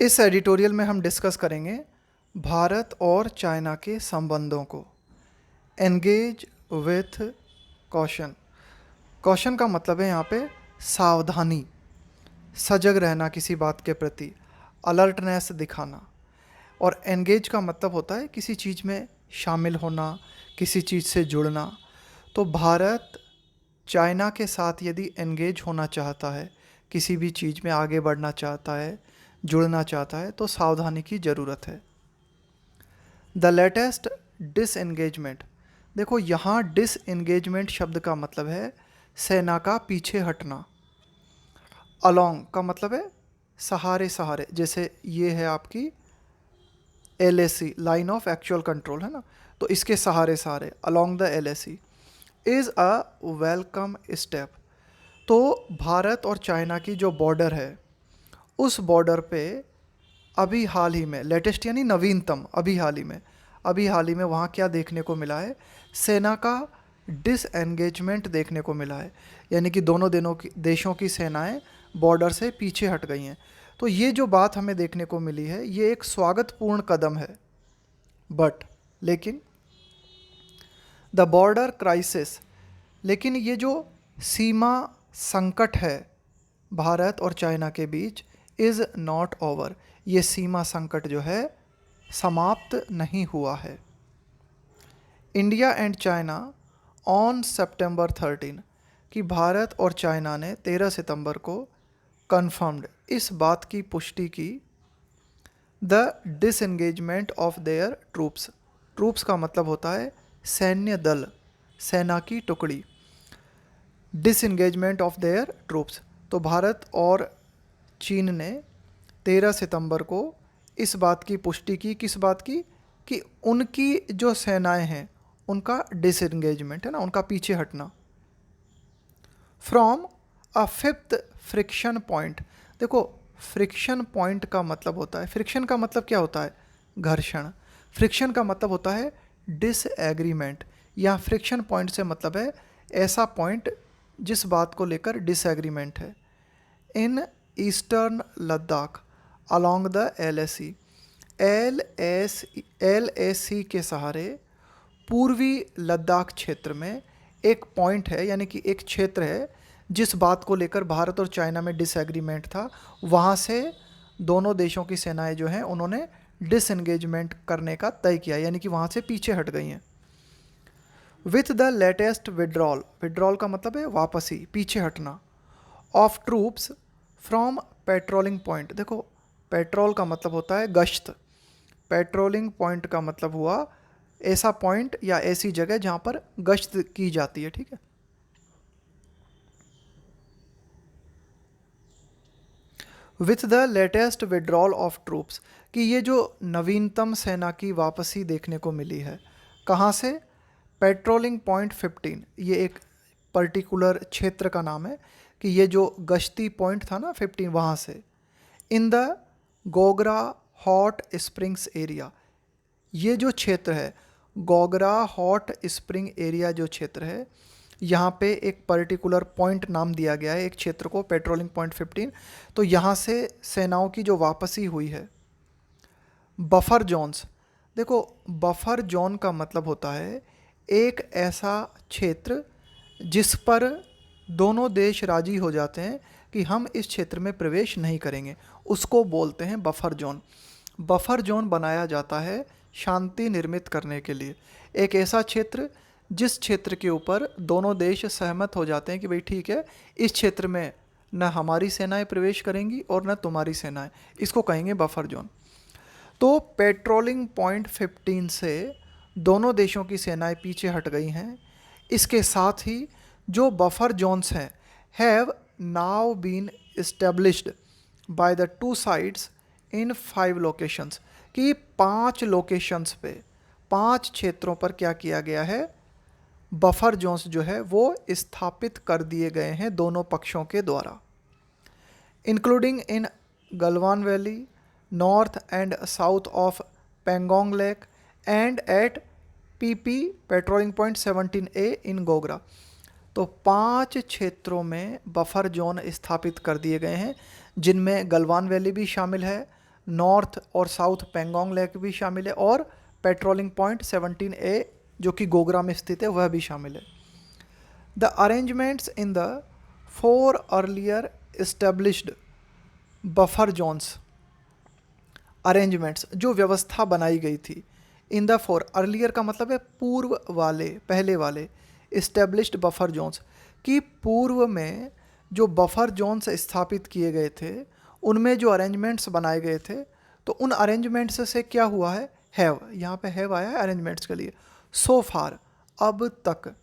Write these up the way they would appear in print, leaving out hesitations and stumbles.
इस एडिटोरियल में हम डिस्कस करेंगे भारत और चाइना के संबंधों को। Engage with caution. कॉशन का मतलब है यहाँ पे सावधानी, सजग रहना किसी बात के प्रति, अलर्टनेस दिखाना। और एंगेज का मतलब होता है किसी चीज़ में शामिल होना, किसी चीज़ से जुड़ना। तो भारत चाइना के साथ यदि एंगेज होना चाहता है, किसी भी चीज़ में आगे बढ़ना चाहता है, जुड़ना चाहता है, तो सावधानी की ज़रूरत है। The latest disengagement. देखो यहाँ डिसएंगेजमेंट शब्द का मतलब है सेना का पीछे हटना। अलोंग का मतलब है सहारे सहारे, जैसे ये है आपकी LAC, line of actual control, है ना, तो इसके सहारे सहारे, along the LAC is a welcome step. तो भारत और चाइना की जो बॉर्डर है, उस बॉर्डर पे अभी हाल ही में, लेटेस्ट यानी नवीनतम, अभी हाल ही में वहाँ क्या देखने को मिला है, सेना का डिसएंगेजमेंट देखने को मिला है। यानी कि दोनों देशों की सेनाएं बॉर्डर से पीछे हट गई हैं। तो ये जो बात हमें देखने को मिली है, ये एक स्वागतपूर्ण कदम है। लेकिन द बॉर्डर क्राइसिस, लेकिन ये जो सीमा संकट है भारत और चाइना के बीच, इज़ नॉट ओवर, ये सीमा संकट जो है समाप्त नहीं हुआ है। इंडिया एंड चाइना ऑन सितंबर 13, कि भारत और चाइना ने 13 सितंबर को कन्फर्म्ड, इस बात की पुष्टि की, the disengagement of their troops. Troops का मतलब होता है सैन्य दल, सेना की टुकड़ी। डिसएंगेजमेंट ऑफ देयर ट्रूप्स, तो भारत और चीन ने 13 सितंबर को इस बात की पुष्टि की, किस बात की, कि उनकी जो सेनाएं हैं उनका डिसएंगेजमेंट, है ना, उनका पीछे हटना। From a fifth friction point. देखो फ्रिक्शन पॉइंट का मतलब होता है, फ्रिक्शन का मतलब क्या होता है, घर्षण। फ्रिक्शन का मतलब होता है डिसएग्रीमेंट, या फ्रिक्शन पॉइंट से मतलब है ऐसा पॉइंट जिस बात को लेकर डिसएग्रीमेंट है। In eastern Ladakh along the LAC के सहारे पूर्वी लद्दाख क्षेत्र में एक पॉइंट है, यानी कि एक क्षेत्र है जिस बात को लेकर भारत और चाइना में डिसएग्रीमेंट था। वहाँ से दोनों देशों की सेनाएं जो हैं उन्होंने डिसएंगेजमेंट करने का तय किया, यानी कि वहाँ से पीछे हट गई हैं। With the latest withdrawal, withdrawal का मतलब है वापसी, पीछे हटना, of troops from patrolling point. देखो पेट्रोल का मतलब होता है गश्त, पेट्रोलिंग पॉइंट का मतलब हुआ ऐसा पॉइंट या ऐसी जगह जहाँ पर गश्त की जाती है, ठीक है। With the latest withdrawal of troops, कि ये जो नवीनतम सेना की वापसी देखने को मिली है, कहाँ से, पेट्रोलिंग पॉइंट 15, ये एक पर्टिकुलर क्षेत्र का नाम है, कि ये जो गश्ती पॉइंट था ना 15, वहाँ से। In the Gogra hot springs area, ये जो क्षेत्र है गोगरा हॉट स्प्रिंग एरिया, जो क्षेत्र है यहाँ पे एक पर्टिकुलर पॉइंट नाम दिया गया है एक क्षेत्र को, पेट्रोलिंग पॉइंट 15। तो यहाँ से सेनाओं की जो वापसी हुई है। बफर जोन्स, देखो बफर जोन का मतलब होता है एक ऐसा क्षेत्र जिस पर दोनों देश राजी हो जाते हैं कि हम इस क्षेत्र में प्रवेश नहीं करेंगे, उसको बोलते हैं बफर जोन। बफर जोन बनाया जाता है शांति निर्मित करने के लिए, एक ऐसा क्षेत्र जिस क्षेत्र के ऊपर दोनों देश सहमत हो जाते हैं कि भाई ठीक है, इस क्षेत्र में न हमारी सेनाएं प्रवेश करेंगी और न तुम्हारी सेनाएं, इसको कहेंगे बफर जोन। तो पेट्रोलिंग पॉइंट 15 से दोनों देशों की सेनाएं पीछे हट गई हैं। इसके साथ ही जो बफर जोन्स हैं have now been established by the two sides in 5 locations, कि 5 लोकेशंस पे, 5 क्षेत्रों पर क्या किया गया है, बफर जोन्स जो है वो स्थापित कर दिए गए हैं दोनों पक्षों के द्वारा। Including in Galwan valley, north and south of Pangong lake and at PP patrolling point 17A in Gogra. तो 5 क्षेत्रों में बफर जोन स्थापित कर दिए गए हैं, जिनमें गलवान वैली भी शामिल है, नॉर्थ और साउथ पेंगोंग लेक भी शामिल है, और पेट्रोलिंग पॉइंट 17A जो कि गोगरा में स्थित है वह भी शामिल है। The arrangements in the 4 earlier established buffer zones, arrangements जो व्यवस्था बनाई गई थी, इन द 4 अर्लियर का मतलब है पूर्व वाले, पहले वाले, इस्टेब्लिश्ड बफर जोन्स की पूर्व में जो बफर जोन्स स्थापित किए गए थे उनमें जो अरेंजमेंट्स बनाए गए थे, तो उन अरेंजमेंट्स से क्या हुआ है, हैव, यहाँ पे हैव आया है अरेंजमेंट्स के लिए। सो फार, अब तक,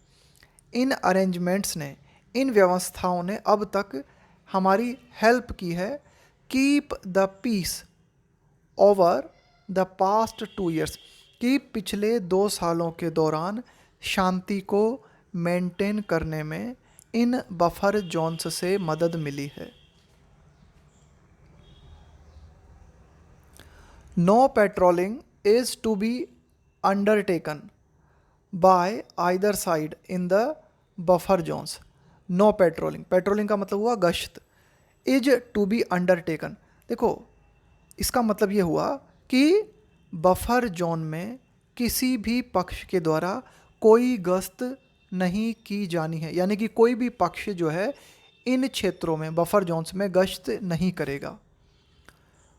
इन अरेंजमेंट्स ने, इन व्यवस्थाओं ने अब तक हमारी हेल्प की है, keep the peace over the past 2 years, कि पिछले 2 सालों के दौरान शांति को मेंटेन करने में इन बफर जोन्स से मदद मिली है। No patrolling is to be undertaken by either side in the buffer zones. No patrolling, patrolling का मतलब हुआ गश्त, इज टू बी अंडरटेकन, देखो इसका मतलब ये हुआ कि बफर जोन में किसी भी पक्ष के द्वारा कोई गश्त नहीं की जानी है, यानी कि कोई भी पक्ष जो है इन क्षेत्रों में बफर जोन्स में गश्त नहीं करेगा।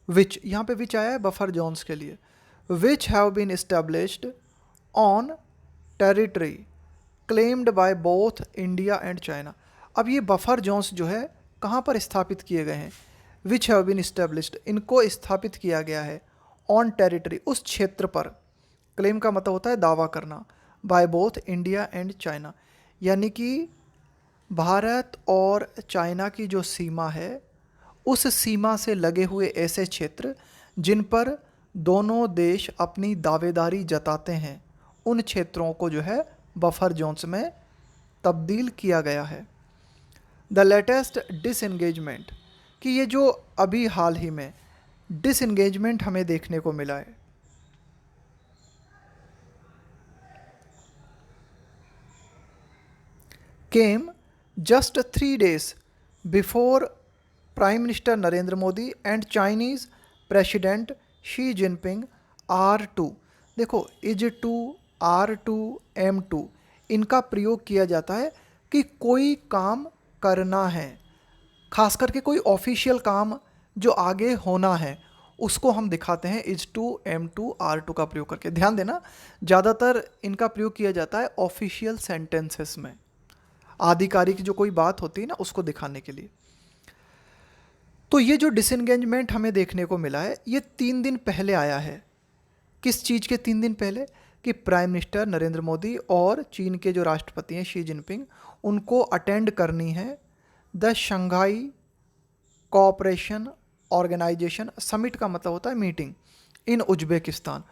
विच, यहाँ पे विच आया है बफर जोन्स के लिए, which have been established on territory claimed by both India and China. अब ये बफर जोन्स जो है कहाँ पर स्थापित किए गए हैं, विच हैव बीन एस्टेब्लिश्ड, इनको स्थापित किया गया है, ऑन टेरिटरी, उस क्षेत्र पर, क्लेम का मतलब होता है दावा करना, bye both India and China, यानी कि भारत और चाइना की जो सीमा है उस सीमा से लगे हुए ऐसे क्षेत्र जिन पर दोनों देश अपनी दावेदारी जताते हैं, उन क्षेत्रों को जो है बफर जोन्स में तब्दील किया गया है। द लेटेस्ट डिसएंगेजमेंट, कि ये जो अभी हाल ही में डिसएंगेजमेंट हमें देखने को मिला है, केम just 3 days before prime minister Narendra Modi and Chinese president Xi Jinping R2, देखो इज टू, R2, M2 इनका प्रयोग किया जाता है कि कोई काम करना है, खास करके कोई ऑफिशियल काम जो आगे होना है उसको हम दिखाते हैं इज टू, M2, R2 का प्रयोग करके। ध्यान देना, ज़्यादातर इनका प्रयोग किया जाता है ऑफिशियल सेंटेंसेस में, आधिकारिक जो कोई बात होती है ना उसको दिखाने के लिए। तो ये जो डिसएंगेजमेंट हमें देखने को मिला है ये 3 दिन पहले आया है। किस चीज़ के 3 दिन पहले, कि प्राइम मिनिस्टर नरेंद्र मोदी और चीन के जो राष्ट्रपति हैं शी जिनपिंग, उनको अटेंड करनी है the Shanghai cooperation organisation, summit का मतलब होता है मीटिंग, इन उज्बेकिस्तान,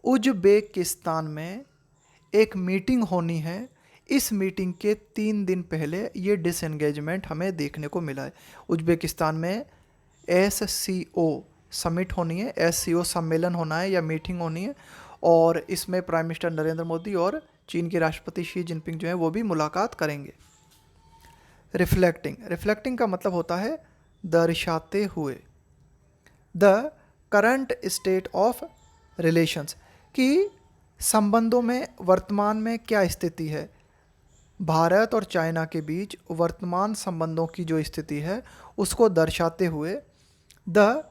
उज्बेकिस्तान में एक मीटिंग होनी है। इस मीटिंग के 3 दिन पहले ये डिसएंगेजमेंट हमें देखने को मिला है। उज्बेकिस्तान में SCO समिट होनी है, SCO सम्मेलन होना है या मीटिंग होनी है, और इसमें प्राइम मिनिस्टर नरेंद्र मोदी और चीन के राष्ट्रपति शी जिनपिंग जो है वो भी मुलाकात करेंगे। रिफ्लेक्टिंग, रिफ्लेक्टिंग का मतलब होता है दर्शाते हुए, the current state of relations, कि संबंधों में वर्तमान में क्या स्थिति है, भारत और चाइना के बीच वर्तमान संबंधों की जो स्थिति है उसको दर्शाते हुए, the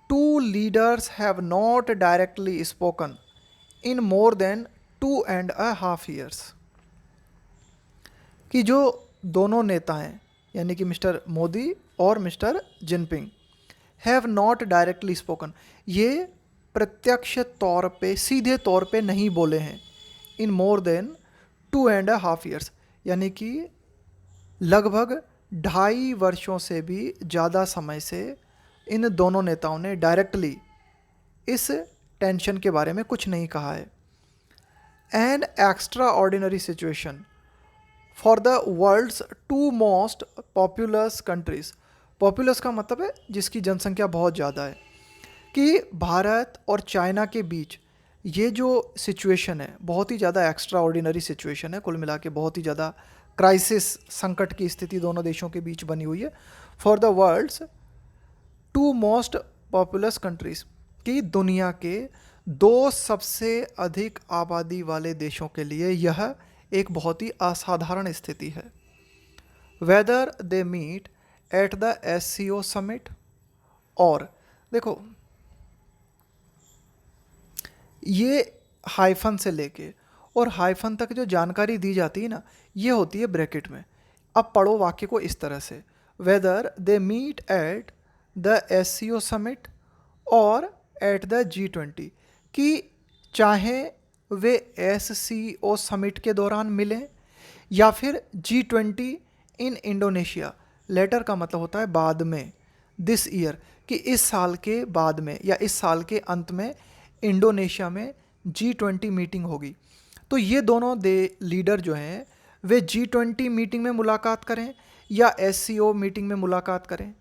two leaders have not directly spoken in more than 2.5 years, कि जो दोनों नेता हैं यानी कि मिस्टर मोदी और mister Jinping, have not directly spoken, ये प्रत्यक्ष तौर पे, सीधे तौर पे नहीं बोले हैं, इन मोर देन 2.5 years, यानी कि लगभग 2.5 वर्षों से भी ज़्यादा समय से इन दोनों नेताओं ने डायरेक्टली इस टेंशन के बारे में कुछ नहीं कहा है। An extraordinary situation for the world's 2 most populous countries, populous का मतलब है जिसकी जनसंख्या बहुत ज़्यादा है, कि भारत और चाइना के बीच ये जो सिचुएशन है बहुत ही ज़्यादा एक्स्ट्रा ऑर्डिनरी सिचुएशन है, कुल मिला के बहुत ही ज़्यादा क्राइसिस, संकट की स्थिति दोनों देशों के बीच बनी हुई है। For the world's 2 most populous countries की दुनिया के 2 सबसे अधिक आबादी वाले देशों के लिए यह एक बहुत ही असाधारण स्थिति है। Whether they meet at the SCO summit, और देखो ये हाइफन से लेके और हाइफन तक जो जानकारी दी जाती है ना, ये होती है ब्रैकेट में। अब पढ़ो वाक्य को इस तरह से, whether they meet at the SCO summit और एट द G20, कि चाहे वे SCO समिट के दौरान मिलें या फिर G20 इन इंडोनेशिया, लेटर का मतलब होता है बाद में, दिस ईयर कि इस साल के बाद में या इस साल के अंत में इंडोनेशिया में G20 मीटिंग होगी। तो ये दोनों लीडर जो हैं वे G20 मीटिंग में मुलाकात करें या SCO मीटिंग में मुलाकात करें,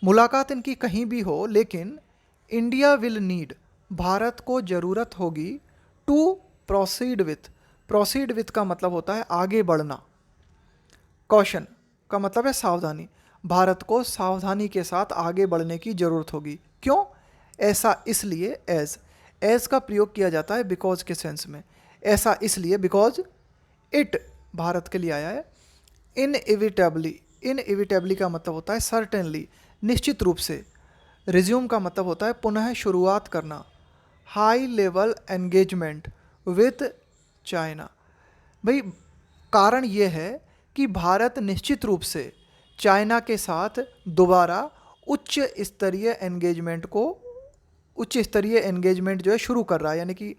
मुलाकात इनकी कहीं भी हो, लेकिन इंडिया विल नीड, भारत को ज़रूरत होगी, to proceed with, proceed with का मतलब होता है आगे बढ़ना, कॉशन का मतलब है सावधानी, भारत को सावधानी के साथ आगे बढ़ने की ज़रूरत होगी। क्यों? ऐसा इसलिए, एज का प्रयोग किया जाता है बिकॉज के सेंस में। ऐसा इसलिए बिकॉज इट भारत के लिए आया है। इनएविटेबली, इनएविटेबली का मतलब होता है सर्टेनली, निश्चित रूप से। रिज्यूम का मतलब होता है पुनः शुरुआत करना। High level engagement with China, भाई कारण ये है कि भारत निश्चित रूप से चाइना के साथ दोबारा उच्च स्तरीय एंगेजमेंट जो है शुरू कर रहा है, यानी कि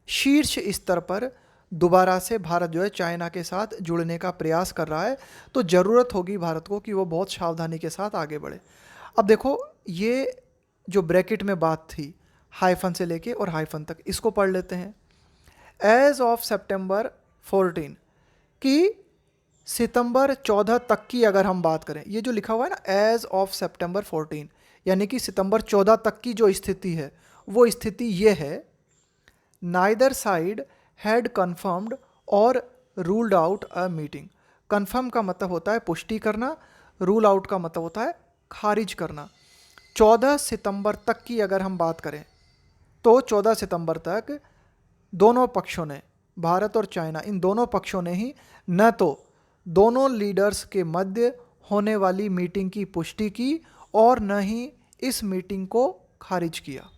शीर्ष स्तर पर दोबारा से भारत जो है चाइना के साथ जुड़ने का प्रयास कर रहा है। तो ज़रूरत होगी भारत को कि वो बहुत सावधानी के साथ आगे बढ़े। अब देखो ये जो ब्रैकेट में बात थी हाइफन से लेके और हाइफन तक, इसको पढ़ लेते हैं। एज ऑफ सितंबर 14, कि सितंबर 14 तक की अगर हम बात करें, ये जो लिखा हुआ है ना एज ऑफ सितंबर 14, यानी कि सितंबर 14 तक की जो स्थिति है वो स्थिति ये है, नाइदर साइड हैड कन्फर्म्ड और ruled out a meeting. Confirm का मतलब होता है पुष्टि करना, रूल आउट का मतलब होता है खारिज करना। 14 सितंबर तक की अगर हम बात करें तो 14 सितंबर तक दोनों पक्षों ने, भारत और चाइना, इन दोनों पक्षों ने ही न तो दोनों लीडर्स के मध्य होने वाली मीटिंग की पुष्टि की और न ही इस मीटिंग को खारिज किया।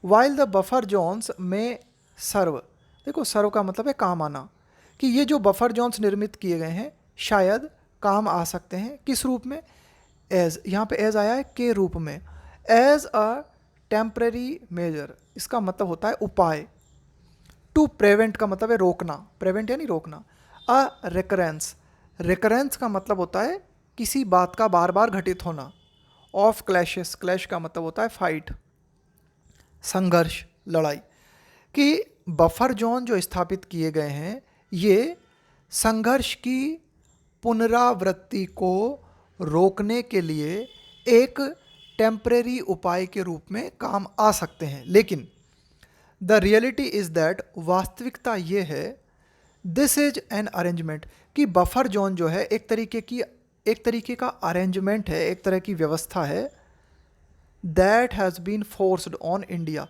वाइल द बफर जोन्स में सर्व, देखो सर्व का मतलब है काम आना, कि ये जो बफर जोन्स निर्मित किए गए हैं शायद काम आ सकते हैं। किस रूप में? एज, यहाँ पे एज आया है के रूप में। एज अ टेम्परेरी मेजर, इसका मतलब होता है उपाय। टू प्रिवेंट का मतलब है रोकना, प्रिवेंट यानी रोकना। अ रिकरेंस, रिकरेंस का मतलब होता है किसी बात का बार बार घटित होना। ऑफ क्लैशेस, क्लैश का मतलब होता है फाइट, संघर्ष, लड़ाई। कि बफर जोन जो स्थापित किए गए हैं ये संघर्ष की पुनरावृत्ति को रोकने के लिए एक टेम्परेरी उपाय के रूप में काम आ सकते हैं, लेकिन द रियलिटी इज़ दैट, वास्तविकता ये है, दिस इज एन अरेंजमेंट, कि बफर जोन जो है एक तरीके का अरेंजमेंट है, एक तरह की व्यवस्था है, that has been forced on India,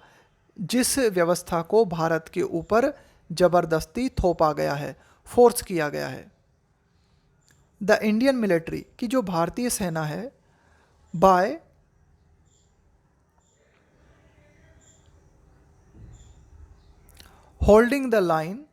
जिस व्यवस्था को भारत के ऊपर ज़बरदस्ती थोपा गया है, फोर्स किया गया है। द इंडियन मिलिट्री, की जो भारतीय सेना है, by holding the line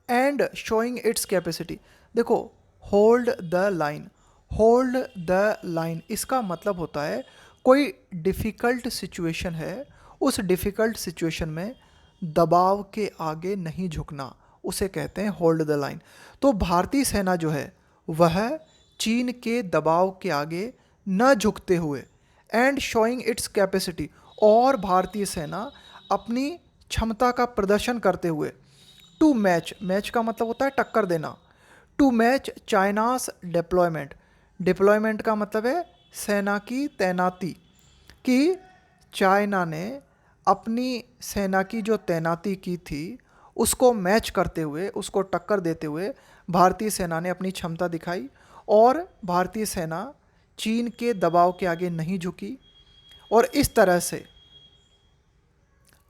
and showing its capacity. देखो hold the line, hold the line इसका मतलब होता है कोई डिफ़िकल्ट सिचुएशन है, उस डिफ़िकल्ट सिचुएशन में दबाव के आगे नहीं झुकना, उसे कहते हैं होल्ड द लाइन। तो भारतीय सेना जो है वह चीन के दबाव के आगे न झुकते हुए, एंड शोइंग इट्स कैपेसिटी, और भारतीय सेना अपनी क्षमता का प्रदर्शन करते हुए, टू मैच, मैच का मतलब होता है टक्कर देना, to match China's deployment, deployment का मतलब है सेना की तैनाती, कि चाइना ने अपनी सेना की जो तैनाती की थी उसको मैच करते हुए, उसको टक्कर देते हुए भारतीय सेना ने अपनी क्षमता दिखाई, और भारतीय सेना चीन के दबाव के आगे नहीं झुकी। और इस तरह से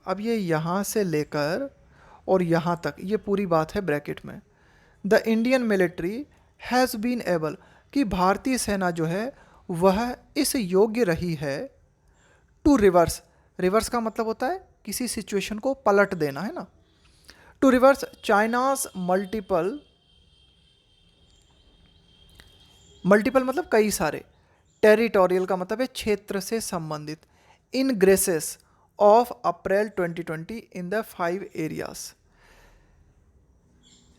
अब ये यहाँ से लेकर और यहाँ तक ये पूरी बात है ब्रैकेट में। The Indian military has been able, कि भारतीय सेना जो है वह इस योग्य रही है टू रिवर्स, रिवर्स का मतलब होता है किसी सिचुएशन को पलट देना, है ना, to reverse China's multiple, multiple मतलब कई सारे, टेरिटोरियल का मतलब है क्षेत्र से संबंधित, ingresses of April 2020 in the 5 areas.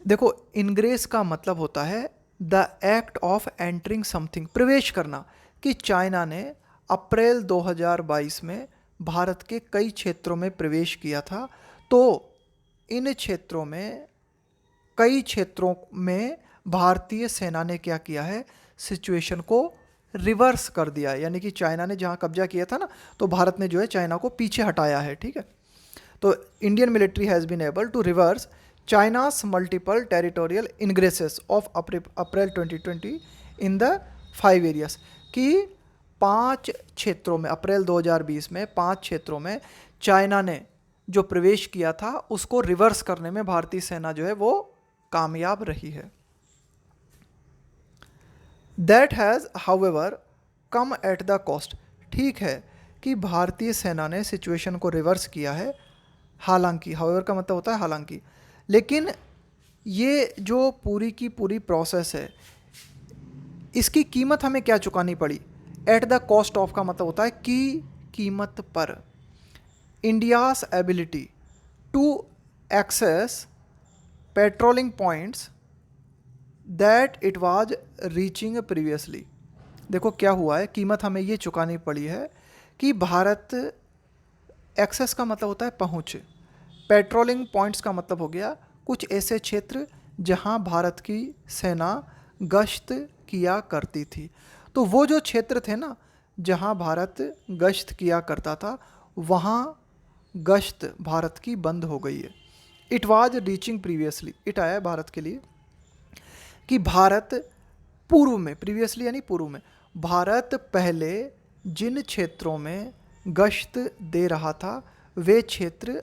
देखो इनग्रेस का मतलब होता है the act of entering something, प्रवेश करना, कि चाइना ने अप्रैल 2022 में भारत के कई क्षेत्रों में प्रवेश किया था। तो इन क्षेत्रों में, कई क्षेत्रों में भारतीय सेना ने क्या किया है, सिचुएशन को रिवर्स कर दिया है, यानी कि चाइना ने जहां कब्जा किया था ना, तो भारत ने जो है चाइना को पीछे हटाया है, ठीक है। तो Indian military has been able to reverse China's multiple territorial ingresses of April 2020 in the 5 areas, कि 5 क्षेत्रों में अप्रैल 2020 में 5 क्षेत्रों में चाइना ने जो प्रवेश किया था उसको रिवर्स करने में भारतीय सेना जो है वो कामयाब रही है। That has however come at the cost, ठीक है कि भारतीय सेना ने सिचुएशन को रिवर्स किया है, हालांकि, हाउएवर का मतलब होता है हालांकि, लेकिन ये जो पूरी की पूरी प्रोसेस है इसकी कीमत हमें क्या चुकानी पड़ी, एट द कॉस्ट ऑफ का मतलब होता है कि कीमत पर। India's ability to access patrolling points that it was reaching previously, देखो क्या हुआ है, कीमत हमें ये चुकानी पड़ी है कि भारत, एक्सेस का मतलब होता है पहुँच, पेट्रोलिंग पॉइंट्स का मतलब हो गया कुछ ऐसे क्षेत्र जहां भारत की सेना गश्त किया करती थी। तो वो जो क्षेत्र थे ना जहां भारत गश्त किया करता था वहां गश्त भारत की बंद हो गई है। It was reaching previously, it आया है भारत के लिए कि भारत पूर्व में, प्रीवियसली यानी पूर्व में, भारत पहले जिन क्षेत्रों में गश्त दे रहा था वे क्षेत्र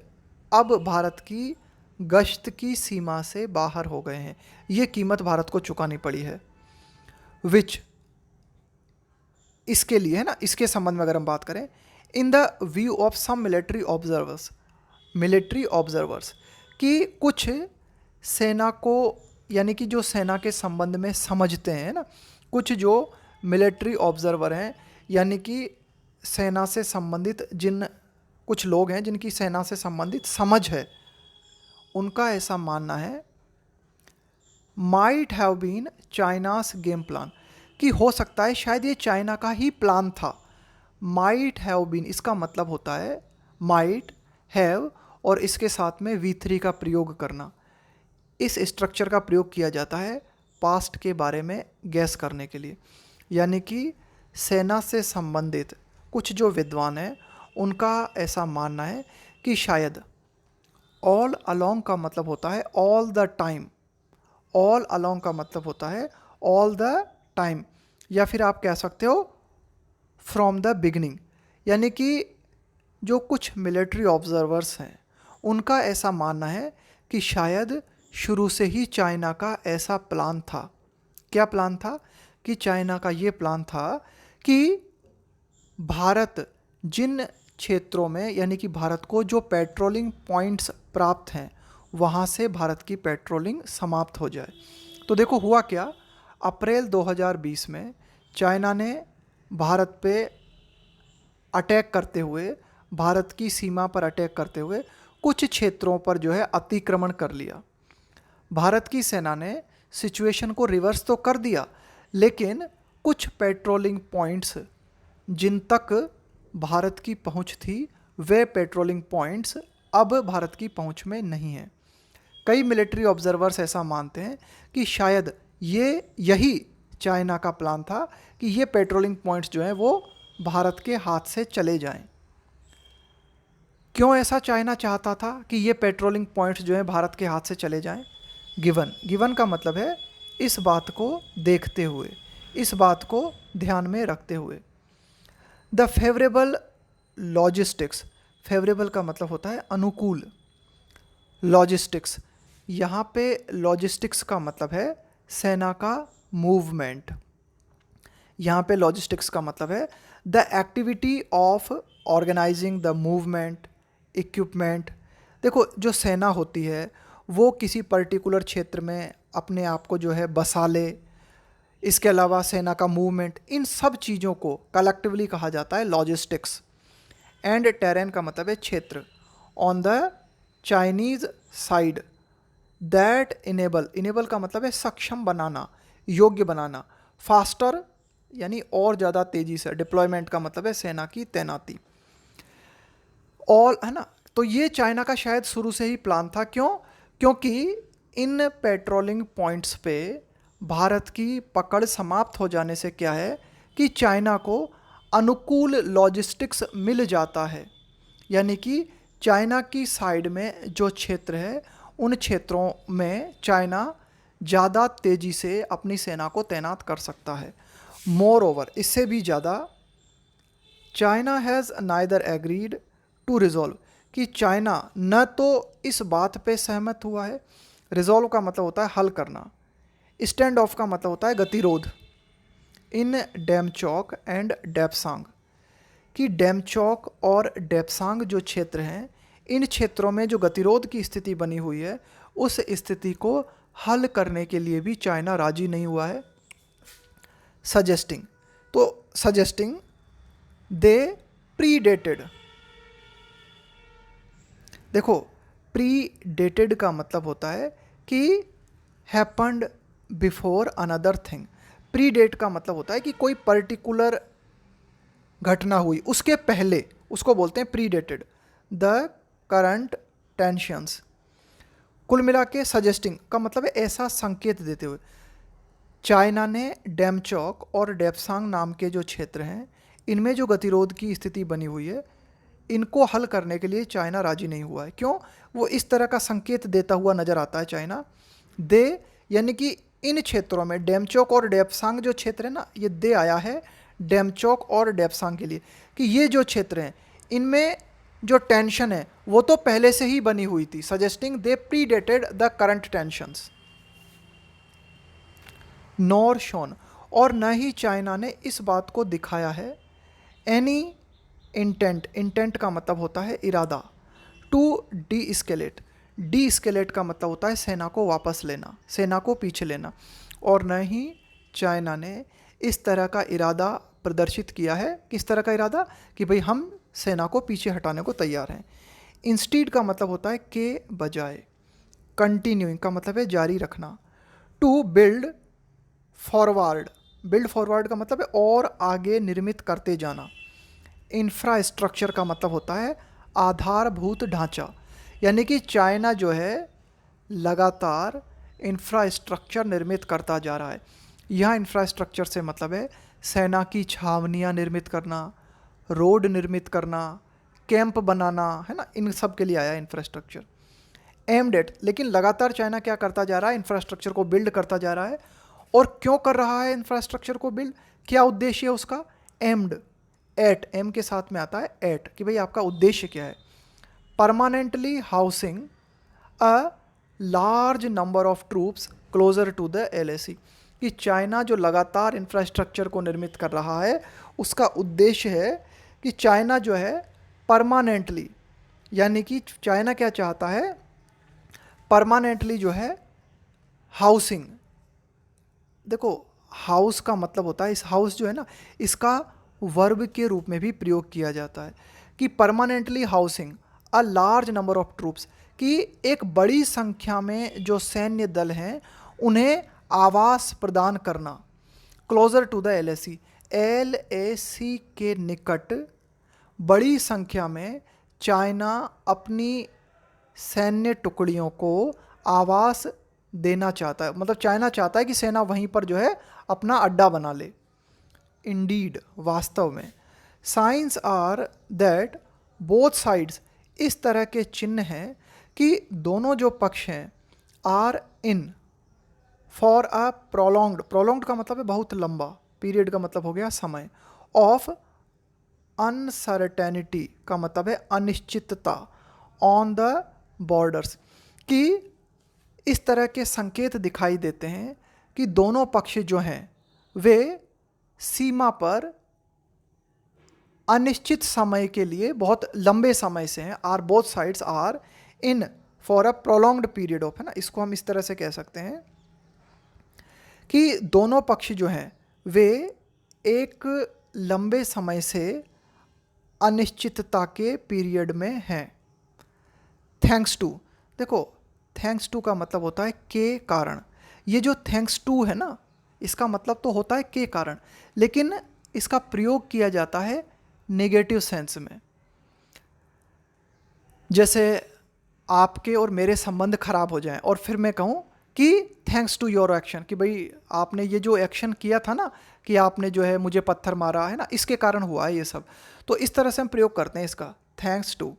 अब भारत की गश्त की सीमा से बाहर हो गए हैं। ये कीमत भारत को चुकानी पड़ी है। विच, इसके लिए है ना, इसके संबंध में अगर हम बात करें, in the view of some military observers, military observers, कि कुछ सेना को, यानी कि जो सेना के संबंध में समझते हैं ना, कुछ जो मिलिट्री ऑब्जर्वर हैं, यानी कि सेना से संबंधित जिन कुछ लोग हैं जिनकी सेना से संबंधित समझ है, उनका ऐसा मानना है might have been China's game plan, कि हो सकता है शायद ये चाइना का ही प्लान था। माइट हैव बीन इसका मतलब होता है माइट हैव और इसके साथ में V3 का प्रयोग करना। इस स्ट्रक्चर का प्रयोग किया जाता है पास्ट के बारे में गैस करने के लिए, यानी कि सेना से संबंधित कुछ जो विद्वान हैं उनका ऐसा मानना है कि शायद ऑल अलोंग का मतलब होता है all the time, all along का मतलब होता है ऑल द टाइम, या फिर आप कह सकते हो फ्रॉम द बिगिनिंग, यानी कि जो कुछ मिलिट्री ऑब्जर्वर्स हैं उनका ऐसा मानना है कि शायद शुरू से ही चाइना का ऐसा प्लान था। क्या प्लान था, कि चाइना का ये प्लान था कि भारत जिन क्षेत्रों में, यानी कि भारत को जो पेट्रोलिंग पॉइंट्स प्राप्त हैं वहाँ से भारत की पेट्रोलिंग समाप्त हो जाए। तो देखो हुआ क्या, अप्रैल 2020 में चाइना ने भारत पे अटैक करते हुए, भारत की सीमा पर अटैक करते हुए कुछ क्षेत्रों पर जो है अतिक्रमण कर लिया। भारत की सेना ने सिचुएशन को रिवर्स तो कर दिया, लेकिन कुछ पेट्रोलिंग पॉइंट्स जिन तक भारत की पहुंच थी वे पेट्रोलिंग पॉइंट्स अब भारत की पहुंच में नहीं हैं। कई मिलिट्री ऑब्जर्वर्स ऐसा मानते हैं कि शायद यही चाइना का प्लान था कि ये पेट्रोलिंग पॉइंट्स जो हैं वो भारत के हाथ से चले जाएं। क्यों ऐसा चाइना चाहता था कि ये पेट्रोलिंग पॉइंट्स जो हैं भारत के हाथ से चले जाएं? गिवन का मतलब है इस बात को देखते हुए, इस बात को ध्यान में रखते हुए। द फेवरेबल लॉजिस्टिक्स, फेवरेबल का मतलब होता है अनुकूल, लॉजिस्टिक्स, यहाँ पे लॉजिस्टिक्स का मतलब है सेना का मूवमेंट। यहाँ पे लॉजिस्टिक्स का मतलब है the activity of organising the movement, equipment. देखो जो सेना होती है वो किसी पर्टिकुलर क्षेत्र में अपने आप को जो है बसा ले, इसके अलावा सेना का मूवमेंट, इन सब चीज़ों को कलेक्टिवली कहा जाता है लॉजिस्टिक्स। एंड टेरेन का मतलब है क्षेत्र। On the Chinese side that enable, enable का मतलब है सक्षम बनाना, योग्य बनाना, फास्टर यानी और ज़्यादा तेज़ी से, डिप्लॉयमेंट का मतलब है सेना की तैनाती। ऑल है ना, तो ये चाइना का शायद शुरू से ही प्लान था। क्यों? क्योंकि इन पेट्रोलिंग पॉइंट्स पे भारत की पकड़ समाप्त हो जाने से क्या है कि चाइना को अनुकूल लॉजिस्टिक्स मिल जाता है, यानी कि चाइना की साइड में जो क्षेत्र है उन क्षेत्रों में चाइना ज़्यादा तेज़ी से अपनी सेना को तैनात कर सकता है। मोर ओवर, इससे भी ज़्यादा, China has neither agreed to resolve, कि चाइना न तो इस बात पे सहमत हुआ है, रिजॉल्व का मतलब होता है हल करना, स्टैंड ऑफ का मतलब होता है गतिरोध, इन डेमचौक एंड डेपसांग, कि डेमचौक और डेपसांग जो क्षेत्र हैं इन क्षेत्रों में जो गतिरोध की स्थिति बनी हुई है उस स्थिति को हल करने के लिए भी चाइना राजी नहीं हुआ है। सजेस्टिंग, तो सजेस्टिंग दे प्रीडेटेड, देखो प्रीडेटेड का मतलब होता है कि हैपन्ड बिफोर अनदर थिंग। प्रीडेट का मतलब होता है कि कोई पर्टिकुलर घटना हुई उसके पहले, उसको बोलते हैं प्रीडेटेड। द करंट टेंशंस, कुल मिला के सजेस्टिंग का मतलब है ऐसा संकेत देते हुए। चाइना ने डेमचौक और डेपसांग नाम के जो क्षेत्र हैं इनमें जो गतिरोध की स्थिति बनी हुई है इनको हल करने के लिए चाइना राजी नहीं हुआ है। क्यों? वो इस तरह का संकेत देता हुआ नजर आता है चाइना। दे यानी कि इन क्षेत्रों में डेमचौक और डेपसांग जो क्षेत्र है ना, ये दे आया है डेमचौक और डेपसांग के लिए कि ये जो क्षेत्र हैं इनमें जो टेंशन है वो तो पहले से ही बनी हुई थी। Suggesting they predated the current tensions. Nor shown, और न ही चाइना ने इस बात को दिखाया है, एनी इंटेंट, इंटेंट का मतलब होता है इरादा, टू डी स्केलेट, डी स्केलेट का मतलब होता है सेना को वापस लेना, सेना को पीछे लेना, और न ही चाइना ने इस तरह का इरादा प्रदर्शित किया है। किस तरह का इरादा? कि भाई हम सेना को पीछे हटाने को तैयार हैं। इंस्टीड का मतलब होता है के बजाय, कंटिन्यूइंग का मतलब है जारी रखना, to build forward, build forward का मतलब है और आगे निर्मित करते जाना। इंफ्रास्ट्रक्चर का मतलब होता है आधारभूत ढांचा, यानी कि चाइना जो है लगातार इंफ्रास्ट्रक्चर निर्मित करता जा रहा है। यह इंफ्रास्ट्रक्चर से मतलब है सेना की छावनियाँ निर्मित करना, रोड निर्मित करना, कैंप बनाना, है ना, इन सब के लिए आया इंफ्रास्ट्रक्चर। एम्ड एट, लेकिन लगातार चाइना क्या करता जा रहा है? इंफ्रास्ट्रक्चर को बिल्ड करता जा रहा है। और क्यों कर रहा है इंफ्रास्ट्रक्चर को बिल्ड? क्या उद्देश्य है उसका? एम्ड एट, एम के साथ में आता है एट, कि भाई आपका उद्देश्य क्या है? Permanently housing a large number of troops closer to the LAC, कि चाइना जो लगातार इंफ्रास्ट्रक्चर को निर्मित कर रहा है उसका उद्देश्य है कि चाइना जो है परमानेंटली, यानी कि चाइना क्या चाहता है? परमानेंटली जो है हाउसिंग, देखो हाउस का मतलब होता है, इस हाउस जो है ना इसका वर्ब के रूप में भी प्रयोग किया जाता है कि permanently housing a large number of troops, कि एक बड़ी संख्या में जो सैन्य दल हैं उन्हें आवास प्रदान करना, closer to the LAC, LAC के निकट बड़ी संख्या में चाइना अपनी सैन्य टुकड़ियों को आवास देना चाहता है। मतलब चाइना चाहता है कि सेना वहीं पर जो है अपना अड्डा बना ले। इंडीड, वास्तव में। Signs are that both sides, इस तरह के चिन्ह हैं कि दोनों जो पक्ष हैं are in for a prolonged, prolonged का मतलब है बहुत लंबा, पीरियड का मतलब हो गया समय, ऑफ अनसर्टेनिटी का मतलब है अनिश्चितता ऑन द बॉर्डर्स, कि इस तरह के संकेत दिखाई देते हैं कि दोनों पक्ष जो हैं वे सीमा पर अनिश्चित समय के लिए बहुत लंबे समय से हैं, are both sides are in for a prolonged period of, है ना, इसको हम इस तरह से कह सकते हैं कि दोनों पक्ष जो हैं वे एक लंबे समय से अनिश्चितता के पीरियड में हैं। थैंक्स टू, देखो थैंक्स टू का मतलब होता है के कारण। ये जो थैंक्स टू है ना, इसका मतलब तो होता है के कारण, लेकिन इसका प्रयोग किया जाता है नेगेटिव सेंस में। जैसे आपके और मेरे संबंध खराब हो जाएं और फिर मैं कहूँ कि थैंक्स टू योर एक्शन, कि भाई आपने ये जो एक्शन किया था ना, कि आपने जो है मुझे पत्थर मारा है ना, इसके कारण हुआ है ये सब। तो इस तरह से हम प्रयोग करते हैं इसका थैंक्स टू।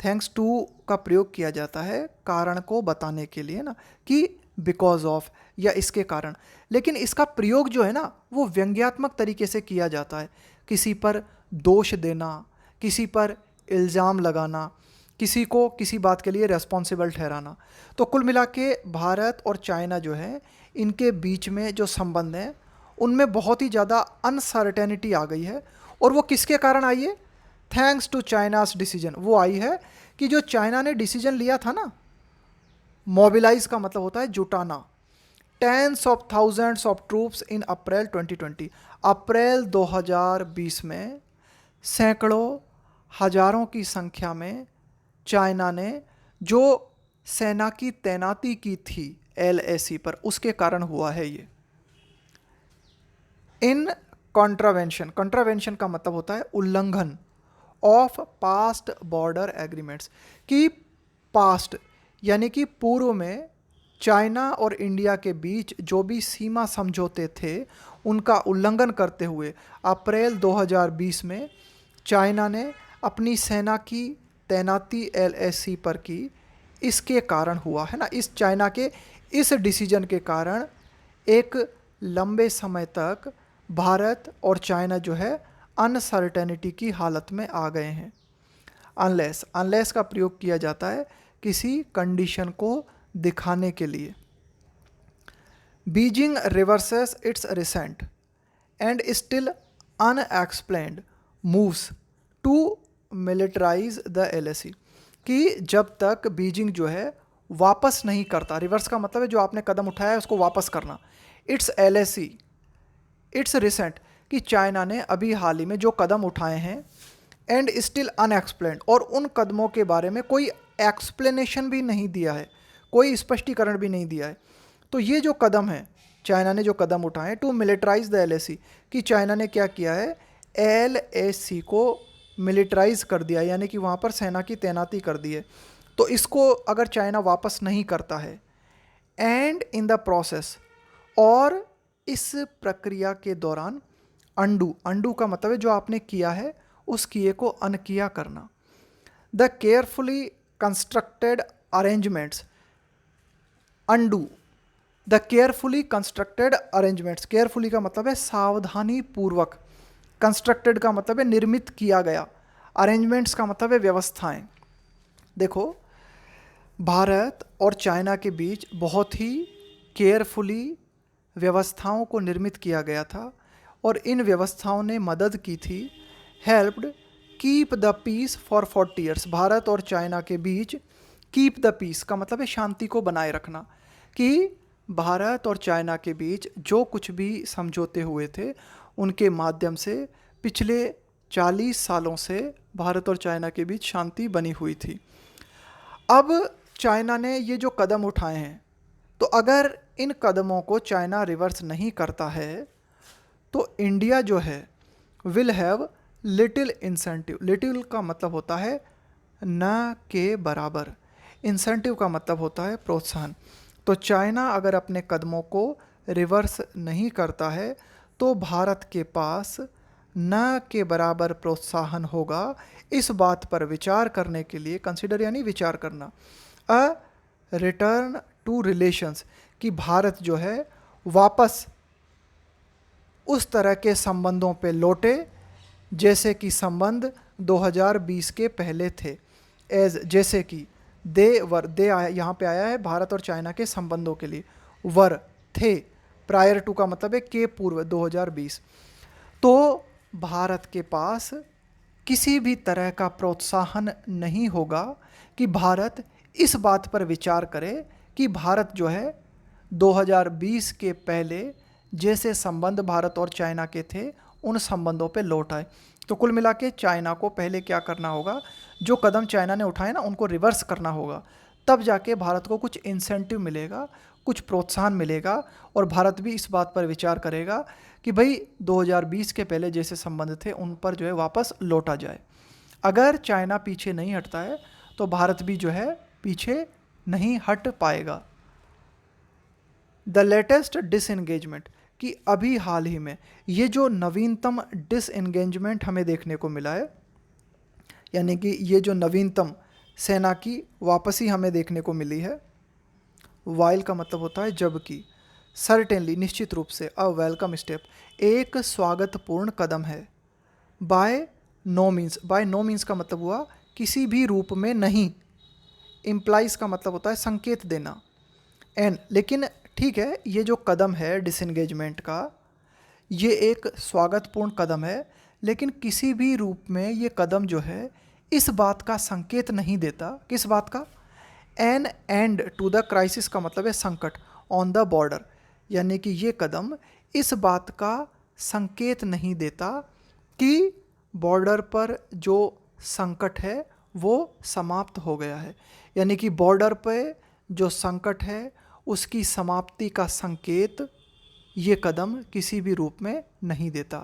थैंक्स टू का प्रयोग किया जाता है कारण को बताने के लिए ना, कि बिकॉज ऑफ या इसके कारण। लेकिन इसका प्रयोग जो है ना वो व्यंग्यात्मक तरीके से किया जाता है, किसी पर दोष देना, किसी पर इल्ज़ाम लगाना, किसी को किसी बात के लिए रेस्पॉन्सिबल ठहराना। तो कुल मिला के भारत और चाइना जो है इनके बीच में जो संबंध हैं उनमें बहुत ही ज़्यादा अनसर्टेनिटी आ गई है। और वो किसके कारण आई है? Thanks to China's decision. वो आई है कि जो चाइना ने डिसीजन लिया था ना, मोबिलाइज का मतलब होता है जुटाना, tens of thousands of troops in April 2020, April 2020 में सैकड़ों हजारों की संख्या में चाइना ने जो सेना की तैनाती की थी LAC पर, उसके कारण हुआ है ये। इन कॉन्ट्रावेंशन, कॉन्ट्रावेंशन का मतलब होता है उल्लंघन ऑफ पास्ट बॉर्डर एग्रीमेंट्स, कि पास्ट यानी कि पूर्व में चाइना और इंडिया के बीच जो भी सीमा समझौते थे उनका उल्लंघन करते हुए अप्रैल 2020 में चाइना ने अपनी सेना की तैनाती LAC पर की। इसके कारण हुआ है ना, इस चाइना के इस डिसीजन के कारण एक लंबे समय तक भारत और चाइना जो है अनसर्टेनिटी की हालत में आ गए हैं। अनलेस, अनलेस का प्रयोग किया जाता है किसी कंडीशन को दिखाने के लिए। Beijing reverses its recent and still unexplained moves to militarise the LAC, कि जब तक बीजिंग जो है वापस नहीं करता, रिवर्स का मतलब है जो आपने कदम उठाया है उसको वापस करना, इट्स LAC, इट्स रिसेंट, कि चाइना ने अभी हाल ही में जो कदम उठाए हैं, एंड स्टिल अनएक्सप्लेन्ड, और उन कदमों के बारे में कोई एक्सप्लेनेशन भी नहीं दिया है, कोई स्पष्टीकरण भी नहीं दिया है। तो ये जो कदम है चाइना ने जो कदम उठाए टू मिलिटराइज द LAC, कि चाइना ने क्या किया है, LAC को मिलिटराइज कर दिया, यानी कि वहाँ पर सेना की तैनाती कर दी है। तो इसको अगर चाइना वापस नहीं करता है, एंड इन द प्रोसेस, और इस प्रक्रिया के दौरान अंडू, अंडू का मतलब है जो आपने किया है उस किए को अनकिया करना, the carefully constructed arrangements, undo the carefully constructed arrangements, carefully का मतलब है सावधानी पूर्वक, कंस्ट्रक्टेड का मतलब है निर्मित किया गया, अरेंजमेंट्स का मतलब है व्यवस्थाएं। देखो भारत और चाइना के बीच बहुत ही केयरफुली व्यवस्थाओं को निर्मित किया गया था, और इन व्यवस्थाओं ने मदद की थी, helped keep the peace for 40 years. भारत और चाइना के बीच कीप द पीस का मतलब है शांति को बनाए रखना, कि भारत और चाइना के बीच जो कुछ भी समझौते हुए थे उनके माध्यम से पिछले 40 सालों से भारत और चाइना के बीच शांति बनी हुई थी। अब चाइना ने ये जो कदम उठाए हैं, तो अगर इन कदमों को चाइना रिवर्स नहीं करता है तो इंडिया जो है will have little incentive, little का मतलब होता है न के बराबर, इंसेंटिव का मतलब होता है प्रोत्साहन। तो चाइना अगर अपने कदमों को रिवर्स नहीं करता है तो भारत के पास न के बराबर प्रोत्साहन होगा। इस बात पर विचार करने के लिए, कंसिडर यानी विचार करना, अ रिटर्न टू रिलेशंस, कि भारत जो है वापस उस तरह के संबंधों पे लौटे जैसे कि संबंध 2020 के पहले थे। एज जैसे कि दे वर, दे आया यहाँ पे आया है भारत और चाइना के संबंधों के लिए। वर थे, प्रायर टू का मतलब है के पूर्व 2020। तो भारत के पास किसी भी तरह का प्रोत्साहन नहीं होगा कि भारत इस बात पर विचार करे कि भारत जो है 2020 के पहले जैसे संबंध भारत और चाइना के थे उन संबंधों पे लौट आए। तो कुल मिला के चाइना को पहले क्या करना होगा, जो कदम चाइना ने उठाए ना उनको रिवर्स करना होगा, तब जाके भारत को कुछ इंसेंटिव मिलेगा, कुछ प्रोत्साहन मिलेगा और भारत भी इस बात पर विचार करेगा कि भाई 2020 के पहले जैसे संबंध थे उन पर जो है वापस लौटा जाए। अगर चाइना पीछे नहीं हटता है तो भारत भी जो है पीछे नहीं हट पाएगा। द लेटेस्ट डिसएंगेजमेंट, कि अभी हाल ही में ये जो नवीनतम डिसएंगेजमेंट हमें देखने को मिला है, यानी कि ये जो नवीनतम सेना की वापसी हमें देखने को मिली है। वाइल का मतलब होता है जबकि, सर्टेनली निश्चित रूप से, अ वेलकम स्टेप एक स्वागतपूर्ण कदम है। By no means, by no means का मतलब हुआ किसी भी रूप में नहीं। इम्प्लाइज का मतलब होता है संकेत देना। एंड लेकिन ठीक है, ये जो कदम है डिसएंगेजमेंट का, ये एक स्वागतपूर्ण कदम है, लेकिन किसी भी रूप में ये कदम जो है इस बात का संकेत नहीं देता। किस बात का? An end to the crisis का मतलब है संकट ऑन द बॉर्डर, यानी कि ये कदम इस बात का संकेत नहीं देता कि बॉर्डर पर जो संकट है वो समाप्त हो गया है। यानी कि बॉर्डर पे जो संकट है उसकी समाप्ति का संकेत ये कदम किसी भी रूप में नहीं देता।